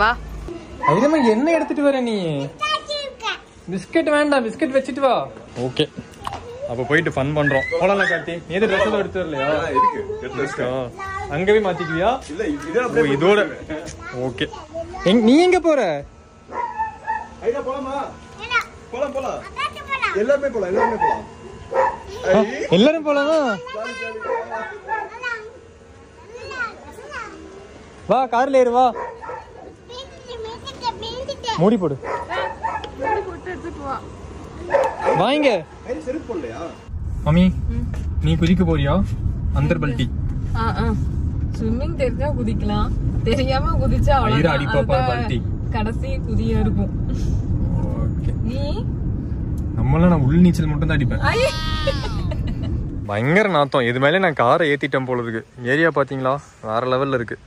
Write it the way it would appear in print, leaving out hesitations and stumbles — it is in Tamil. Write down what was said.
வா. அதிகமா என்ன எடுத்துட்டு வர நீ? பிஸ்கட் வேண்டாம், பிஸ்கட் வச்சுட்டு வா. ஓகே, அப்ப போயிட்டு ஃபன் பண்றோம். போலாம் கார்த்தி. நீ எது ட்ரெஸ் எதுவும் எடுத்து வரலையா? அங்கவே மாத்திக்குவியா? இதோட ஓகே. நீ எங்க போற? எல்லாரும் போலாமா? வா, கார்ல ஏறு. வா, மூடி போடு. வாங்க மம்மி. நீ குதிக்க போறியா? அந்தர் பல்டி. ஸ்விம்மிங் தெரிஞ்சா குதிக்கலாம், தெரியாம குதிச்சா அவ்வளவுதான். கடைசி குதியா இருக்கும். நீ நம்மளாம் நான் உள் நீச்சல் மட்டும் தான் அடிப்பேன். பயங்கர நாத்தம். இது மேலே நான் காரை ஏத்திட்டேன் போல இருக்கு. ஏரியா பாத்தீங்களா? வேற லெவல்ல இருக்கு.